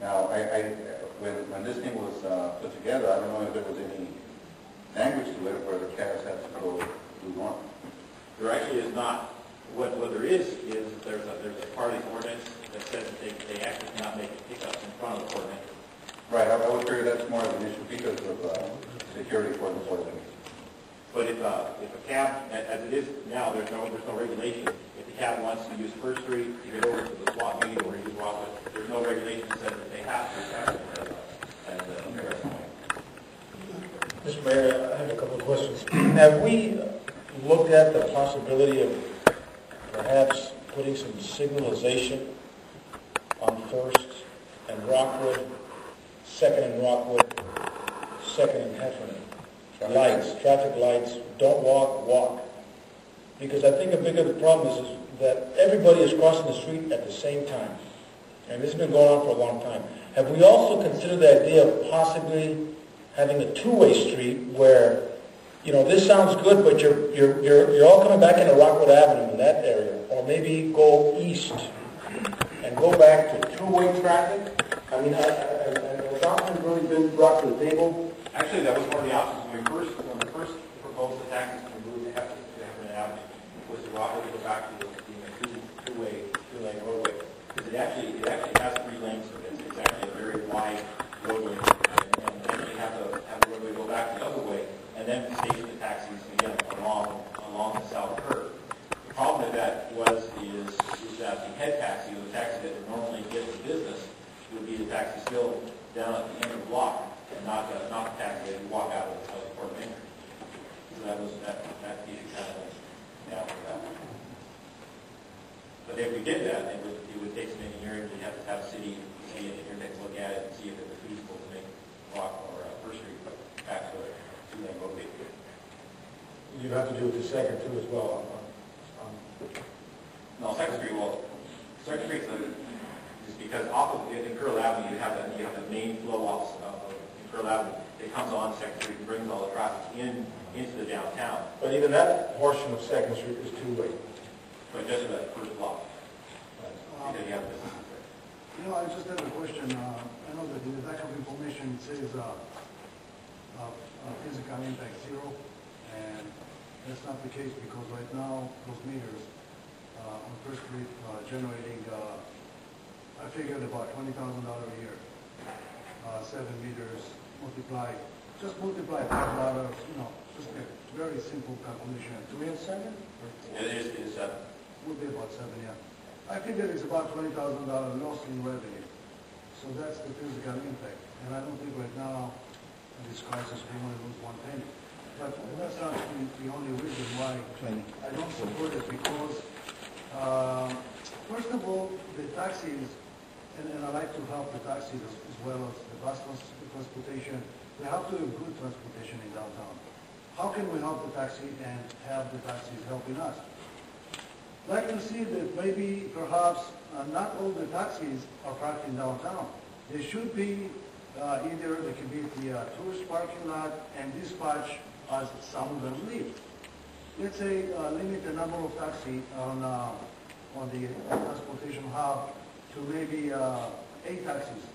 Now, when this thing was put together, I don't know if there was any language to it where the cabs had to go do one. There actually is not. What there is there's a part of the ordinance that says that they actually cannot make pickups in front of the ordinance. Right, I would figure that's more of an issue because of security for the ordinance. But if a cab, as it is now, there's no regulation. If the cab wants to use First Street to get over to the swap meet or use Rockwood, there's no regulation that says that they have to. Mr. Mayor, I have a couple of questions. Have we looked at the possibility of perhaps putting some signalization on First and Rockwood, Second and Rockwood, Second and Heffernan? Lights, traffic lights, don't walk. Because I think a big of the problem is that everybody is crossing the street at the same time. And this has been going on for a long time. Have we also considered the idea of possibly having a two-way street where, this sounds good, but you're all coming back into Rockwood Avenue in that area, or maybe go east and go back to two-way traffic? I mean, has Johnson really been brought to the table? Actually, that was one of the options when we first proposed the taxes to move to Heffernan Avenue, was to Rockwood to go back to being a two-lane roadway. Because it actually has 3 lanes. It's actually a very wide roadway, and you have the roadway go back the other way, and then station the taxis again along the south curve. The problem with that is that the head taxi, or the taxi that would normally get to business, would be the taxi still down at the end of the block, and not the taxi that you walk out of the Port Main. So that issue kind of went down for that. But if we did that, it would take some engineering. We'd have to have a city engineer take a look at it and see if it was feasible to make Rock or First Street back to a 2-lane roadway. You'd have to do it to Second too as well. No, Second Street. Well, Second Street's just because off of in Curl Avenue you have the main flow off of Curl Avenue. It comes on Second Street and brings all the traffic into the downtown. But even that portion of Second Street is two-way. But just for that first block. Because you have businesses there. I just have a question. I know that in the back of information it says physical impact 0, and that's not the case because right now those meters on First Street generating, I figured about $20,000 a year. 7 meters multiply $5, just a very simple calculation. 3 and 7? It is 7. Would be about 7, yeah. I figure it's about $20,000 loss in revenue. So that's the physical impact. And I don't think right now, in this crisis, we want to lose 1 penny. But that's not the only reason why I don't support it, because, first of all, the taxis, and I like to help the taxis as well as the bus transportation, we have to improve transportation in downtown. How can we help the taxi and have the taxis helping us? I can see that maybe, perhaps, not all the taxis are parked in downtown. They should be either they can be the tourist parking lot and dispatch as some of them leave. Let's say limit the number of taxis on the transportation hub to maybe 8 taxis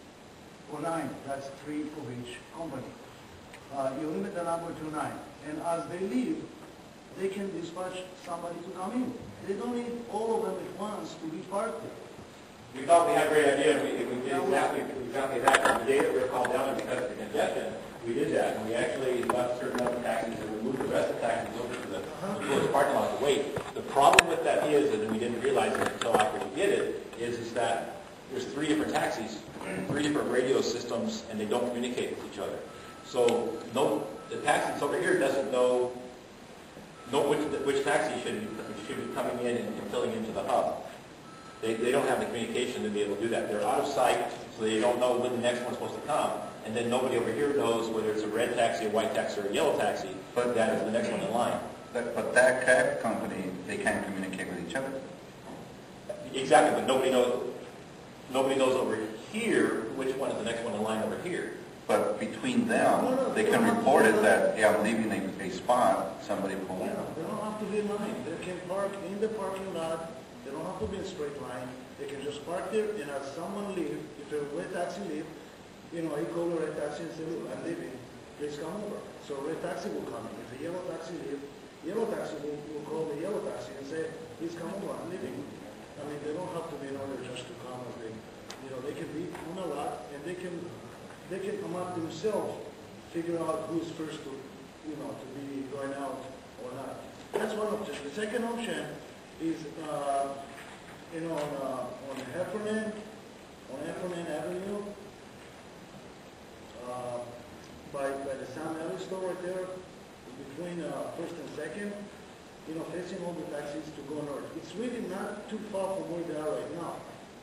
or 9. That's 3 of each company. You limit the number to 9, and as they leave, they can dispatch somebody to come in. They don't need all of them at once to be parked there. We thought we had a great idea. We did exactly that. On the day that we were called down because of the congestion, we did that. And we actually left certain number of taxis and removed the rest of the taxis over to the tourist parking lot to wait. The problem with that is, and we didn't realize it until after we did it, is that there's 3 different taxis, 3 different radio systems, and they don't communicate with each other. So the taxi that's over here doesn't know which taxi should be coming in and filling into the hub. They don't have the communication to be able to do that. They're out of sight, so they don't know when the next one's supposed to come. And then nobody over here knows whether it's a red taxi, a white taxi, or a yellow taxi, but that is the next one in line. But that cab company, they can't communicate with each other. Exactly, but nobody knows over here which one is the next one in line over here. But between them, they can report it that, hey, I'm leaving a spot, somebody pull in. They don't have to be in line. They can park in the parking lot They don't have to be in a straight line. They can just park there, and as someone leave, if a red taxi leave, he call the red taxi and say, look, I'm leaving, please come over. So red taxi will come in. If a yellow taxi leave, yellow taxi will call the yellow taxi and say, please come over, I'm leaving. I mean, they don't have to be in order just to come as they, they can be on a lot, and they can come up themselves, figure out who's first to, to be going out or not. That's one option. The second option is, on Heffernan Avenue, by the Sam Ellis store right there, between First and Second, facing all the taxis to go north. It's really not too far from where they are right now.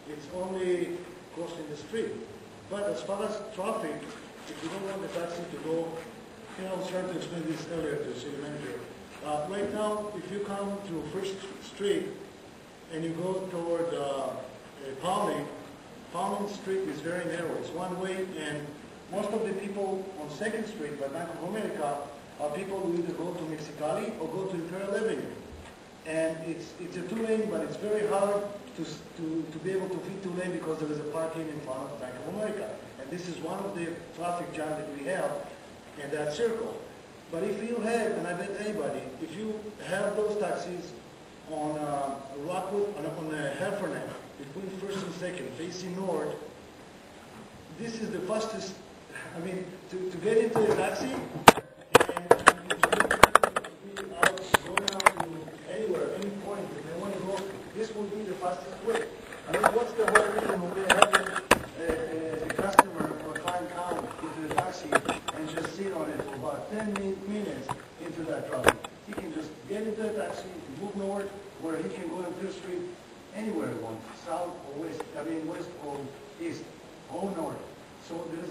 It's only crossing the street. But as far as traffic, if you don't want the taxi to go, I was trying to explain this earlier to the city manager. Right now, if you come to First Street and you go toward Powling Street is very narrow. It's one way, and most of the people on Second Street by Bank of America are people who either go to Mexicali or go to Imperial Avenue. And it's a two-lane, but it's very hard to be able to fit two-lane because there is a parking in front of Bank of America. And this is one of the traffic jams that we have in that circle. But if you have, and I bet anybody, if you have those taxis on Rockwood, on Heffernan, between First and Second, facing north, this is the fastest, I mean, to get into a taxi, and going out to anywhere, any point, if they want to go, this will be the fastest way. I mean, what's the whole reason when we're having the customer or client come into the taxi and just sit on it for about 10 minutes into that traffic? He can just get into the taxi, move north, where he can go to Fifth Street anywhere he wants, south or west, west or east, or north. So there's,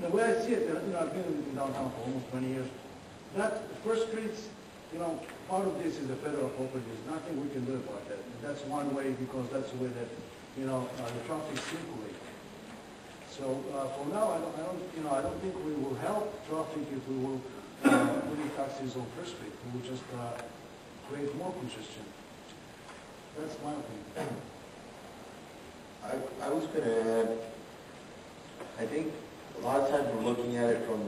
the way I see it, I've been in downtown for almost 20 years. That First Street's, part of this is the federal property. There's nothing we can do about that. That's one way because that's the way that, the traffic circulates. So for now, I don't think we will help traffic if we will put taxis on First Street. We will just create more congestion. That's my opinion. I was going to add, I think a lot of times we're looking at it from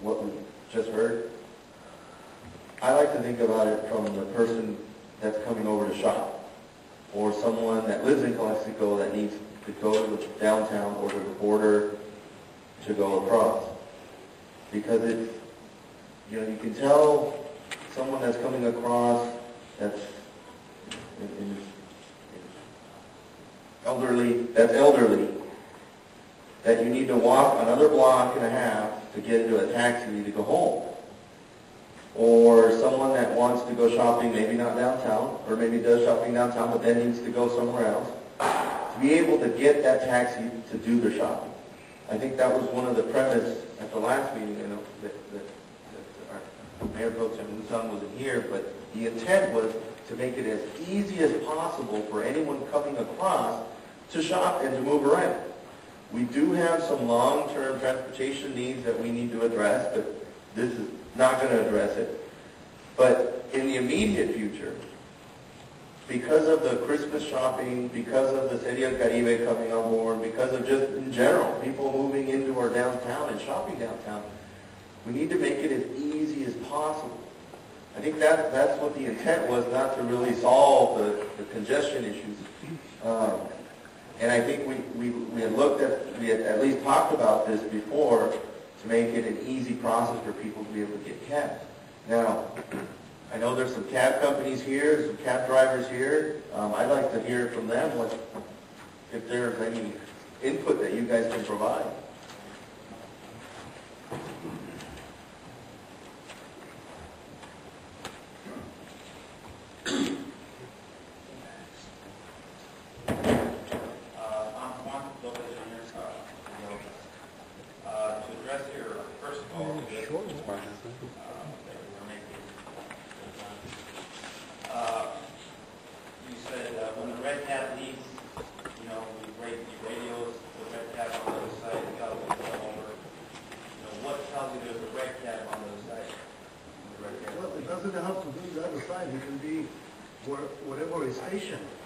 what we just heard. I like to think about it from the person that's coming over to shop, or someone that lives in Calexico that needs to go to downtown or to the border to go across. Because it's, you can tell someone that's coming across that's elderly, that you need to walk another block and a half to get into a taxi to go home. Or someone that wants to go shopping, maybe not downtown, or maybe does shopping downtown, but then needs to go somewhere else, to be able to get that taxi to do their shopping. I think that was one of the premise at the last meeting, that our Mayor Pro Tem Luzon wasn't here, but the intent was to make it as easy as possible for anyone coming across to shop and to move around. We do have some long-term transportation needs that we need to address, but this is not going to address it. But in the immediate future, because of the Christmas shopping, because of the City of Caribe coming on board, because of just in general, people moving into our downtown and shopping downtown, we need to make it as easy as possible. I think that's what the intent was, not to really solve the congestion issues. And I think we had at least talked about this before, to make it an easy process for people to be able to get cabs. Now, I know there's some cab companies here, some cab drivers here. I'd like to hear from them if there's any input that you guys can provide. You said when the red cab leaves, we break the radios, the red cab on the other side, wherever is stationed.